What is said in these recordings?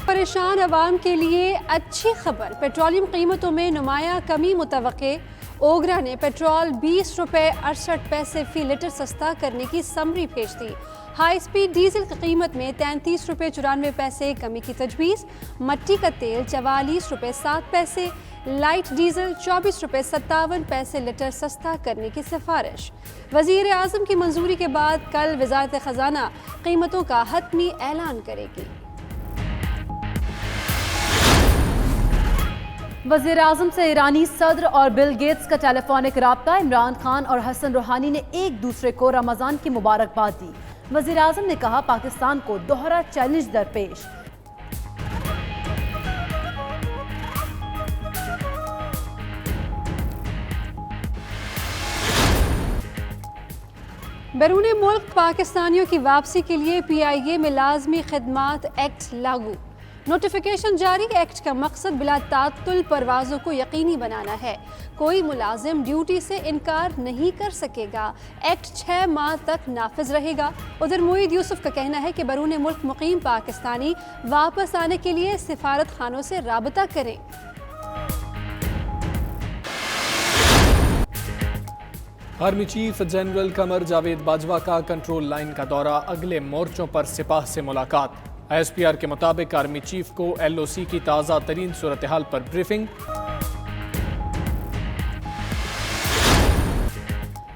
پریشان عوام کے لیے اچھی خبر، پیٹرولیم قیمتوں میں نمایاں کمی متوقع۔ اوگرا نے پیٹرول 20 روپے 68 پیسے فی لیٹر سستا کرنے کی سمری بھیج دی۔ ہائی سپیڈ ڈیزل کی قیمت میں 33 روپے 94 پیسے کمی کی تجویز۔ مٹی کا تیل 44 روپے 7 پیسے، لائٹ ڈیزل 24 روپے 57 پیسے لیٹر سستا کرنے کی سفارش۔ وزیر اعظم کی منظوری کے بعد کل وزارت خزانہ قیمتوں کا حتمی اعلان کرے گی۔ وزیر اعظم سے ایرانی صدر اور بل گیٹس کا ٹیلی فونک رابطہ۔ عمران خان اور حسن روحانی نے ایک دوسرے کو رمضان کی مبارکباد دی۔ وزیر اعظم نے کہا پاکستان کو دوہرا چیلنج درپیش۔ بیرون ملک پاکستانیوں کی واپسی کے لیے پی آئی اے میں لازمی خدمات ایکٹ لاگو۔ نوٹیفیکیشن جاری۔ ایکٹ کا مقصد بلا تعطل پروازوں کو یقینی بنانا ہے۔ کوئی ملازم ڈیوٹی سے انکار نہیں کر سکے گا۔ ایکٹ 6 ماہ تک نافذ رہے گا۔ ادھر معید یوسف کا کہنا ہے کہ بیرون ملک مقیم پاکستانی واپس آنے کے لیے سفارت خانوں سے رابطہ کریں۔ Army chief general Qamar Javed Bajwa کا کنٹرول لائن کا دورہ، اگلے مورچوں پر سپاہ سے ملاقات۔ آئی ایس پی آر کے مطابق آرمی چیف کو ایل او سی کی تازہ ترین صورتحال پر بریفنگ۔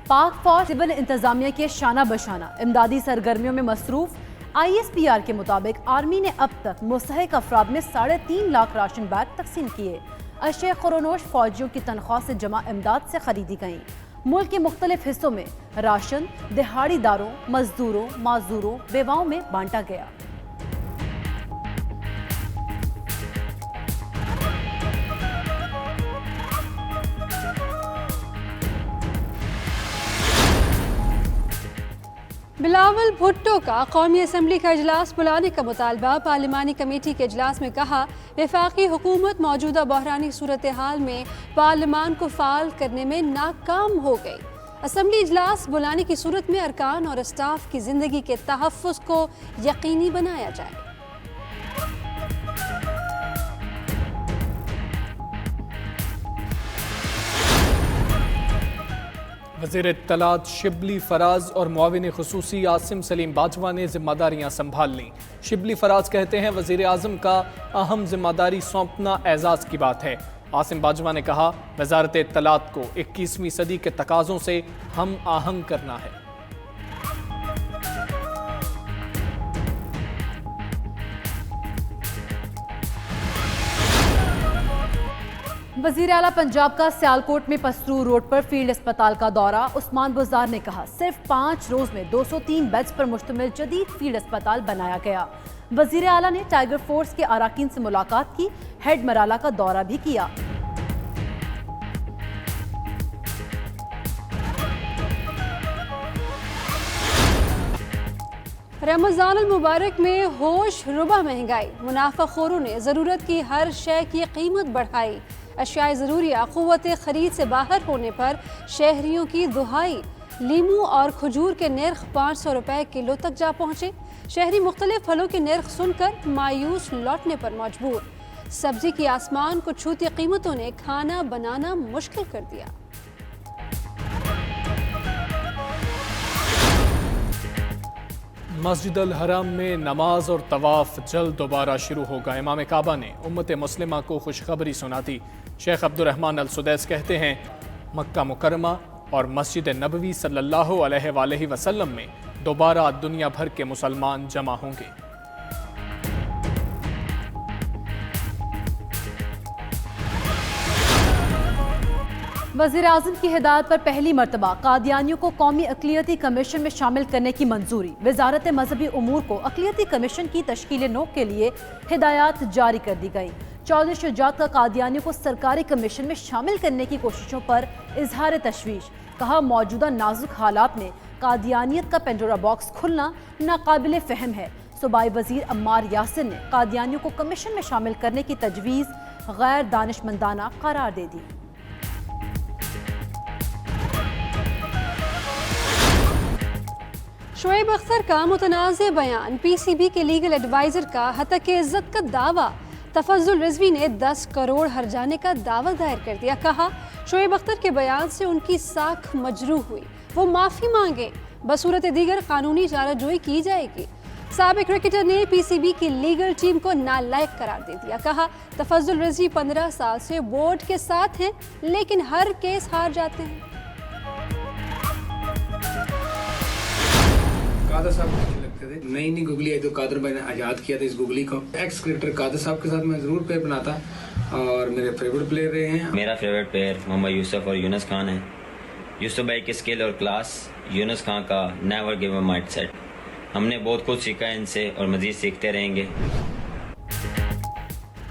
پاک فوج سول انتظامیہ کے شانہ بشانہ امدادی سرگرمیوں میں مصروف۔ آئی ایس پی آر کے مطابق آرمی نے اب تک مستحق افراد میں 3.5 لاکھ راشن بیگ تقسیم کیے۔ اشیاء خورونوش فوجیوں کی تنخواہ سے جمع امداد سے خریدی گئیں۔ ملک کے مختلف حصوں میں راشن دہاڑی داروں، مزدوروں، معذوروں، بیواؤں میں بانٹا گیا۔ بلاول بھٹو کا قومی اسمبلی کا اجلاس بلانے کا مطالبہ۔ پارلیمانی کمیٹی کے اجلاس میں کہا وفاقی حکومت موجودہ بحرانی صورتحال میں پارلیمان کو فعال کرنے میں ناکام ہو گئی۔ اسمبلی اجلاس بلانے کی صورت میں ارکان اور اسٹاف کی زندگی کے تحفظ کو یقینی بنایا جائے۔ وزیر اطلاعات شبلی فراز اور معاون خصوصی عاصم سلیم باجوہ نے ذمہ داریاں سنبھال لیں۔ شبلی فراز کہتے ہیں وزیر اعظم کا اہم ذمہ داری سونپنا اعزاز کی بات ہے۔ عاصم باجوہ نے کہا وزارت اطلاعات کو 21ویں صدی کے تقاضوں سے ہم آہنگ کرنا ہے۔ وزیر اعلیٰ پنجاب کا سیالکوٹ میں پسرو روڈ پر فیلڈ اسپتال کا دورہ۔ عثمان بزدار نے کہا صرف 5 روز میں 203 بیڈز پر مشتمل جدید فیلڈ اسپتال بنایا گیا۔ وزیر اعلیٰ نے ٹائیگر فورس کے اراکین سے ملاقات کی، ہیڈ مرالا کا دورہ بھی کیا۔ رمضان المبارک میں ہوش ربا مہنگائی، منافع خوروں نے ضرورت کی ہر شے کی قیمت بڑھائی۔ اشیاء ضروریہ قوت خرید سے باہر ہونے پر شہریوں کی دہائی۔ لیموں اور کھجور کے نرخ 500 روپے کلو تک جا پہنچے۔ شہری مختلف پھلوں کے نرخ سن کر مایوس لوٹنے پر مجبور۔ سبزی کی آسمان کو چھوتی قیمتوں نے کھانا بنانا مشکل کر دیا۔ مسجد الحرام میں نماز اور طواف جلد دوبارہ شروع ہوگا۔ امام کعبہ نے امت مسلمہ کو خوشخبری سنا دی۔ شیخ عبد الرحمن السدیس کہتے ہیں مکہ مکرمہ اور مسجد نبوی صلی اللہ علیہ وآلہ وسلم میں دوبارہ دنیا بھر کے مسلمان جمع ہوں گے۔ وزیر اعظم کی ہدایت پر پہلی مرتبہ قادیانیوں کو قومی اقلیتی کمیشن میں شامل کرنے کی منظوری۔ وزارت مذہبی امور کو اقلیتی کمیشن کی تشکیل نو کے لیے ہدایات جاری کر دی گئی۔ چودھری شجاعت کا قادیانیوں کو سرکاری کمیشن میں شامل کرنے کی کوششوں پر اظہار تشویش۔ کہا موجودہ نازک حالات میں قادیانیت کا پینڈورا باکس کھلنا ناقابل فہم ہے۔ صوبائی وزیر عمار یاسر نے قادیانیوں کو کمیشن میں شامل کرنے کی تجویز غیر دانشمندانہ قرار دے دی۔ شعیب اختر کا متنازع بیان، پی سی بی کے لیگل ایڈوائزر کا ہتک عزت کا دعویٰ، تفضل رضوی نے 10 کروڑ ہرجانے کا دعویٰ دائر کر دیا، کہا شعیب اختر کے بیان سے ان کی ساکھ مجروح ہوئی، وہ معافی مانگے، بصورت دیگر قانونی چارہ جوئی کی جائے گی۔ سابق کرکٹر نے پی سی بی کی لیگل ٹیم کو نالائق قرار دے دیا، کہا تفضل رضوی 15 سال سے بورڈ کے ساتھ ہیں لیکن ہر کیس ہار جاتے ہیں۔ قادر صاحب اچھے لگتے تھے، نئی گوگلی ہے تو قادر بھائی نے ایجاد کیا تھا اس گوگلی کو۔ ایکس کرکٹر قادر صاحب کے ساتھ میں ضرور پیئر بناتا اور میرے فیوریٹ پلیئر رہے ہیں۔ میرا فیوریٹ پلیئر محمد یوسف اور یونس خان ہے۔ یوسف بھائی کی اسکل اور کلاس، یونس خان کا never gave a mind set, ہم نے بہت کچھ سیکھا ہے ان سے اور مزید سیکھتے رہیں گے۔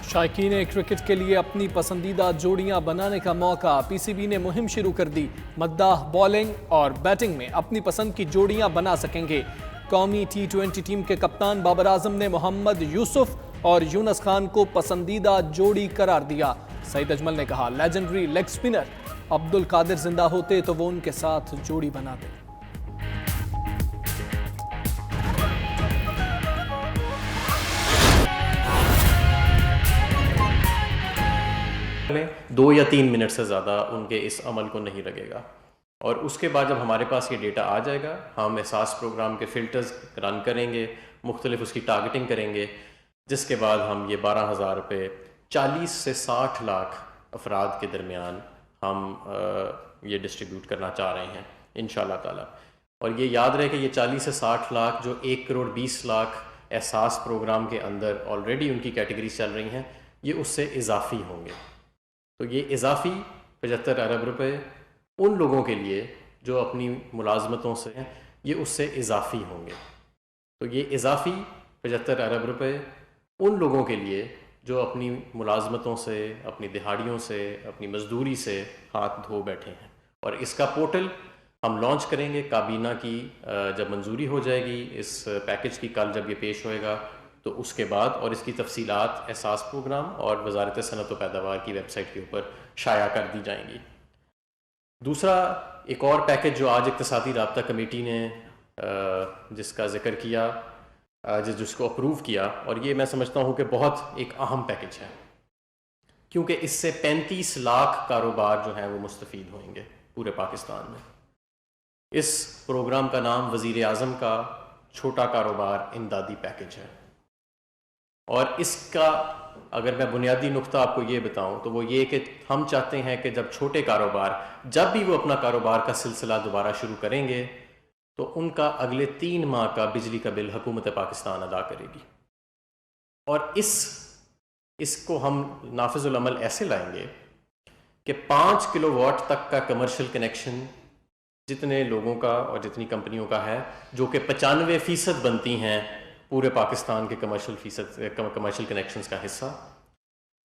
شائقین کرکٹ کے لیے اپنی پسندیدہ جوڑیاں بنانے کا موقع، پی سی بی نے مہم شروع کر دی، مداح بالنگ اور بیٹنگ میں اپنی پسند کی جوڑیاں بنا سکیں گے۔ قومی T20 ٹیم کے کپتان بابر اعظم نے محمد یوسف اور یونس خان کو پسندیدہ جوڑی قرار دیا۔ سعید اجمل نے کہا لیجنڈری لیگ سپنر عبد القادر زندہ ہوتے تو وہ ان کے ساتھ جوڑی بناتے۔ 2 یا 3 منٹ سے زیادہ ان کے اس عمل کو نہیں لگے گا، اور اس کے بعد جب ہمارے پاس یہ ڈیٹا آ جائے گا ہم احساس پروگرام کے فلٹرز رن کریں گے، مختلف اس کی ٹارگٹنگ کریں گے، جس کے بعد ہم یہ 12,000 روپے 40 سے 60 لاکھ افراد کے درمیان ہم یہ ڈسٹریبیوٹ کرنا چاہ رہے ہیں انشاءاللہ تعالی۔ اور یہ یاد رہے کہ یہ 40 سے 60 لاکھ جو 1 کروڑ 20 لاکھ احساس پروگرام کے اندر آلریڈی ان کی کیٹیگریز چل رہی ہیں، یہ اس سے اضافی ہوں گے۔ تو یہ اضافی 75 ارب روپے ان لوگوں کے لیے جو اپنی ملازمتوں سے ہیں، یہ اس سے اضافی ہوں گے۔ تو یہ اضافی 75 ارب روپے ان لوگوں کے لیے جو اپنی ملازمتوں سے، اپنی دہاڑیوں سے، اپنی مزدوری سے ہاتھ دھو بیٹھے ہیں۔ اور اس کا پورٹل ہم لانچ کریں گے، کابینہ کی جب منظوری ہو جائے گی اس پیکج کی، کل جب یہ پیش ہوئے گا تو اس کے بعد، اور اس کی تفصیلات احساس پروگرام اور وزارت صنعت و پیداوار کی ویب سائٹ کے اوپر شائع کر دی جائیں گی۔ دوسرا ایک اور پیکج جو آج اقتصادی رابطہ کمیٹی نے جس کا ذکر کیا، جس کو اپروو کیا، اور یہ میں سمجھتا ہوں کہ بہت ایک اہم پیکج ہے، کیونکہ اس سے 35 لاکھ کاروبار جو ہیں وہ مستفید ہوئیں گے پورے پاکستان میں۔ اس پروگرام کا نام وزیر اعظم کا چھوٹا کاروبار امدادی پیکج ہے، اور اس کا اگر میں بنیادی نقطہ آپ کو یہ بتاؤں تو وہ یہ کہ ہم چاہتے ہیں کہ جب چھوٹے کاروبار جب بھی وہ اپنا کاروبار کا سلسلہ دوبارہ شروع کریں گے تو ان کا اگلے 3 ماہ کا بجلی کا بل حکومت پاکستان ادا کرے گی، اور اس کو ہم نافذ العمل ایسے لائیں گے کہ 5 کلو واٹ تک کا کمرشل کنیکشن جتنے لوگوں کا اور جتنی کمپنیوں کا ہے، جو کہ 95% بنتی ہیں پورے پاکستان کے کمرشل کنیکشنز کا حصہ،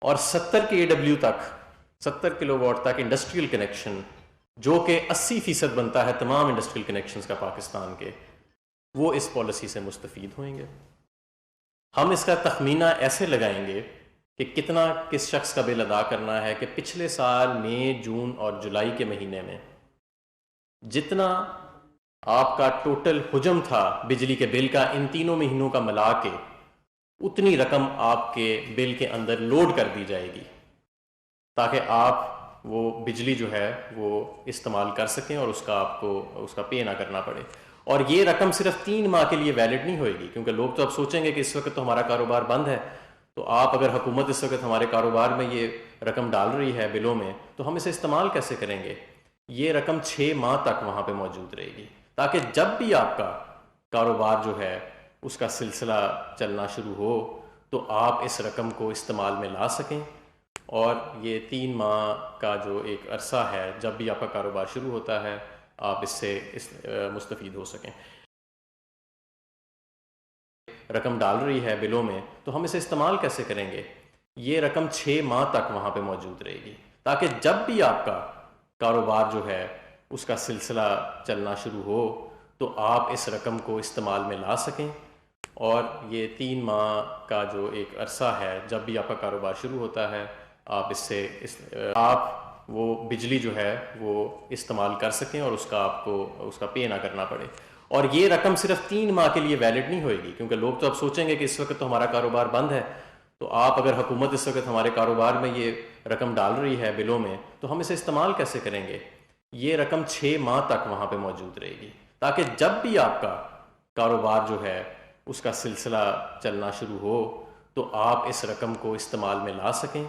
اور 70 KW تک 70 کلو واٹ تک انڈسٹریل کنیکشن جو کہ 80% بنتا ہے تمام انڈسٹریل کنیکشنز کا پاکستان کے، وہ اس پالیسی سے مستفید ہوئیں گے۔ ہم اس کا تخمینہ ایسے لگائیں گے کہ کتنا کس شخص کا بل ادا کرنا ہے کہ پچھلے سال مئی، جون اور جولائی کے مہینے میں جتنا آپ کا ٹوٹل حجم تھا بجلی کے بل کا ان تینوں مہینوں کا ملا کے، اتنی رقم آپ کے بل کے اندر لوڈ کر دی جائے گی تاکہ آپ وہ بجلی جو ہے وہ استعمال کر سکیں اور اس کا آپ کو اس کا پے نہ کرنا پڑے۔ اور یہ رقم صرف 3 ماہ کے لیے ویلڈ نہیں ہوئے گی، کیونکہ لوگ تو اب سوچیں گے کہ اس وقت تو ہمارا کاروبار بند ہے، تو آپ اگر حکومت اس وقت ہمارے کاروبار میں یہ رقم ڈال رہی ہے بلوں میں، تو ہم اسے استعمال کیسے کریں گے؟ یہ رقم 6 ماہ تک وہاں پہ موجود رہے گی، تاکہ جب بھی آپ کا کاروبار جو ہے اس کا سلسلہ چلنا شروع ہو تو آپ اس رقم کو استعمال میں لا سکیں، اور یہ 3 ماہ کا جو ایک عرصہ ہے جب بھی آپ کا کاروبار شروع ہوتا ہے آپ اس سے مستفید ہو سکیں۔ رقم ڈال رہی ہے بلوں میں تو ہم اسے استعمال کیسے کریں گے؟ یہ رقم 6 ماہ تک وہاں پہ موجود رہے گی، تاکہ جب بھی آپ کا کاروبار جو ہے اس کا سلسلہ چلنا شروع ہو تو آپ اس رقم کو استعمال میں لا سکیں، اور یہ 3 ماہ کا جو ایک عرصہ ہے جب بھی آپ کا کاروبار شروع ہوتا ہے آپ اس سے آپ وہ بجلی جو ہے وہ استعمال کر سکیں اور اس کا آپ کو اس کا پے نہ کرنا پڑے۔ اور یہ رقم صرف 3 ماہ کے لیے ویلڈ نہیں ہوئے گی، کیونکہ لوگ تو اب سوچیں گے کہ اس وقت تو ہمارا کاروبار بند ہے، تو آپ اگر حکومت اس وقت ہمارے کاروبار میں یہ رقم ڈال رہی ہے بلوں میں، تو ہم اسے استعمال کیسے کریں گے؟ یہ رقم 6 ماہ تک وہاں پہ موجود رہے گی، تاکہ جب بھی آپ کا کاروبار جو ہے اس کا سلسلہ چلنا شروع ہو تو آپ اس رقم کو استعمال میں لا سکیں